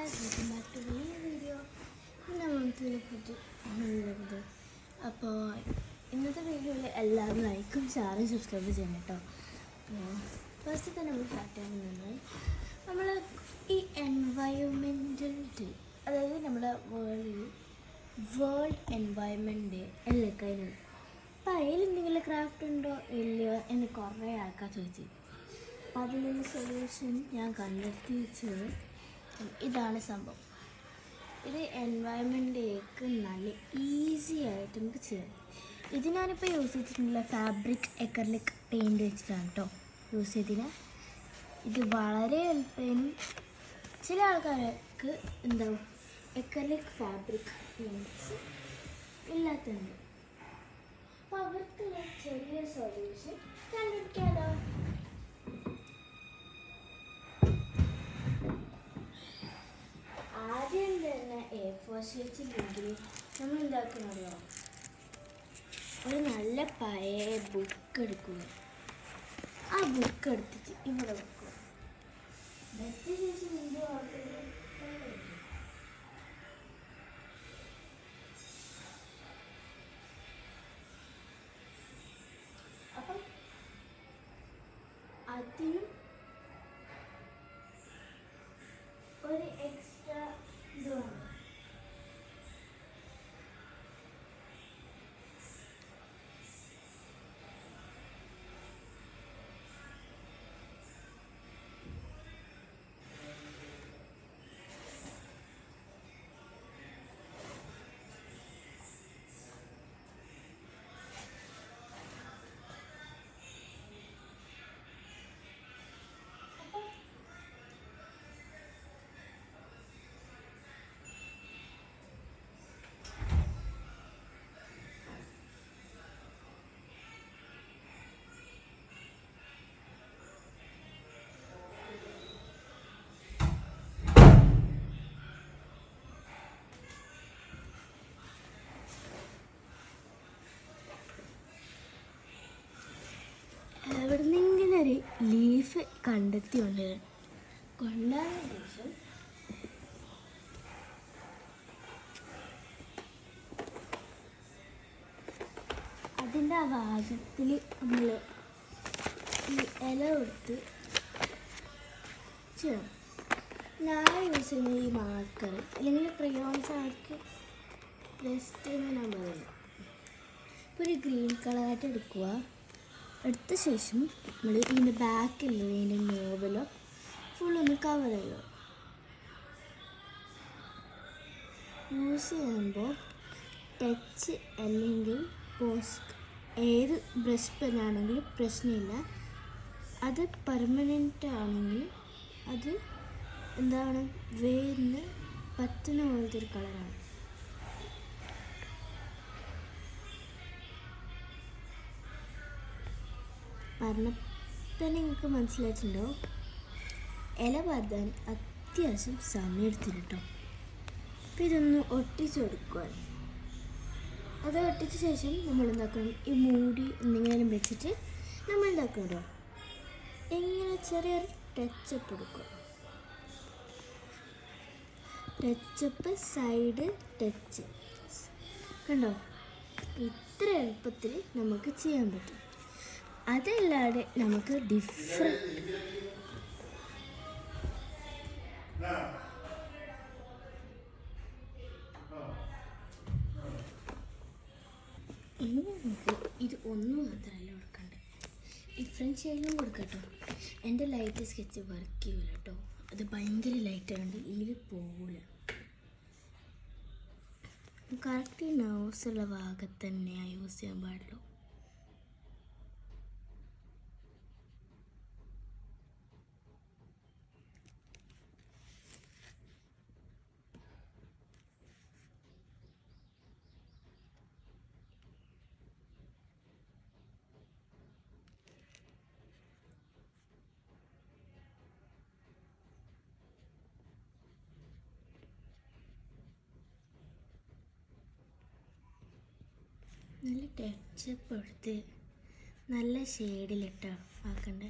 Guys, welcome back to ഈ video. ഇന്ന് പറ്റി അപ്പോൾ ഇന്നത്തെ വീഡിയോയിൽ എല്ലാവരും ലൈക്കും ഷെയറും സബ്സ്ക്രൈബ് ചെയ്യണം കേട്ടോ. അപ്പോൾ ഫസ്റ്റ് തന്നെ നമ്മൾ സ്റ്റാർട്ട് ചെയ്യുന്നത് നമ്മൾ ഈ എൻവയോൺമെൻറ്റൽ ഡേ, അതായത് നമ്മുടെ വേൾഡ് എൻവയോൺമെൻറ്റ് ഡേ എല്ലാം കഴിഞ്ഞു. അപ്പോൾ അതിൽ എന്തെങ്കിലും ക്രാഫ്റ്റ് ഉണ്ടോ ഇല്ലയോ എന്ന് കുറേ ആൾക്കാർ ചോദിച്ചു. അപ്പോൾ അതിനുള്ള സൊല്യൂഷൻ ഞാൻ കണ്ടെത്തി വെച്ചത് ഇതാണ് സംഭവം. ഇത് എൻവയോൺമെൻറ്റ് ഡേക്ക് നല്ല ഈസി ആയിട്ട് നമുക്ക് ചെയ്യാം. ഇത് ഞാനിപ്പോൾ യൂസ് ചെയ്തിട്ടുള്ള ഫാബ്രിക് എക്കർലിക് പെയിൻറ്റ് വെച്ചിട്ടാണ് കേട്ടോ യൂസ് ചെയ്തിന്. ഇത് വളരെ എളുപ്പം. ചില ആൾക്കാർക്ക് എന്താവും എക്കർലിക് ഫാബ്രിക് പെയിൻറ്റ്സ് ഇല്ലാത്തതുണ്ട്. അപ്പോൾ അവർക്കുള്ള ചെറിയ സൊല്യൂഷൻ കണ്ടിരിക്കാമല്ലോ. ആദ്യം തന്നെ A4 ഷീറ്റില്ലെങ്കിൽ നമ്മൾ എന്താക്കണമല്ലോ, ഒരു നല്ല പഴയ ബുക്ക് എടുക്കുക. ആ ബുക്ക് എടുത്തിട്ട് ഇവിടെ വെക്കുക. വെച്ച ശേഷം അപ്പം അതിനും ഒരു എക്സ്ട്രാ ഇതുണ്ട്. എവിടുന്നെങ്കിലും ഒരു ലീഫ് കണ്ടെത്തി കൊണ്ടുവന്നതിന് ശേഷം അതിൻ്റെ ആ ഭാഗത്തിൽ നമ്മൾ ഈ ഇല കൊടുത്ത് ചെയ്യണം. ഞാൻ യൂസ് ചെയ്യുന്ന ഈ മാർക്കർ അല്ലെങ്കിൽ ക്രയോൺസ് ആർക്ക് ബെസ്റ്റ് എന്ന് ഞാൻ പറയുന്നത്. ഇപ്പോൾ ഒരു ഗ്രീൻ കളറായിട്ട് എടുക്കുക. എടുത്ത ശേഷം നമ്മൾ ഇതിൻ്റെ ബാക്കിൽ ഇതിൻ്റെ നോവലോ ഫുള്ളൊന്ന് കവർ ചെയ്യുക. യൂസ് ചെയ്യുമ്പോൾ ടച്ച് അല്ലെങ്കിൽ പോസ്റ്റ് ഏത് ബ്രഷ് പെന്നാണെങ്കിലും പ്രശ്നമില്ല. അത് പെർമനൻ്റ് ആണെങ്കിൽ അത് എന്താണ് വേരിന് പറ്റുന്ന പോലത്തെ ഒരു കളറാണ്. പറഞ്ഞപ്പോൾ നിങ്ങൾക്ക് മനസ്സിലായിട്ടുണ്ടോ, ഇല പരത്താൻ അത്യാവശ്യം സമയം എടുത്തിട്ട് കേട്ടോ. അപ്പോൾ ഇതൊന്ന് ഒട്ടിച്ച് കൊടുക്കുക. അത് ഒട്ടിച്ച ശേഷം നമ്മൾ എന്താക്കണം, ഈ മൂടി എന്തെങ്കിലും വെച്ചിട്ട് നമ്മൾ എന്താക്കണോ ഇങ്ങനെ ചെറിയൊരു ടച്ചപ്പ് കൊടുക്കുക. ടച്ചപ്പ് സൈഡ് ടച്ച് കണ്ടോ, ഇത്ര എളുപ്പത്തിൽ നമുക്ക് ചെയ്യാൻ പറ്റും. അതല്ലാതെ നമുക്ക് ഡിഫറെൻറ്റ് ഇനി നമുക്ക് ഇത് ഒന്നും മാത്രമല്ല കൊടുക്കണ്ടേ, ഡിഫറെൻറ്റ് ഷെയ്ഡിലും കൊടുക്കട്ടോ. എൻ്റെ ലൈറ്റ് സ്കെച്ച് വർക്ക് ചെയ്യൂല കേട്ടോ. അത് ഭയങ്കര ലൈറ്റായതുകൊണ്ട് ഇതിൽ പോകില്ല. കറക്റ്റ് നോസുള്ള ഭാഗത്ത് തന്നെയാണ് യൂസ് ചെയ്യാൻ പാടുള്ളൂ. നല്ല ടച്ചപ്പ് എടുത്ത് നല്ല ഷെയ്ഡിലിട്ട് ആക്കണ്ടേ.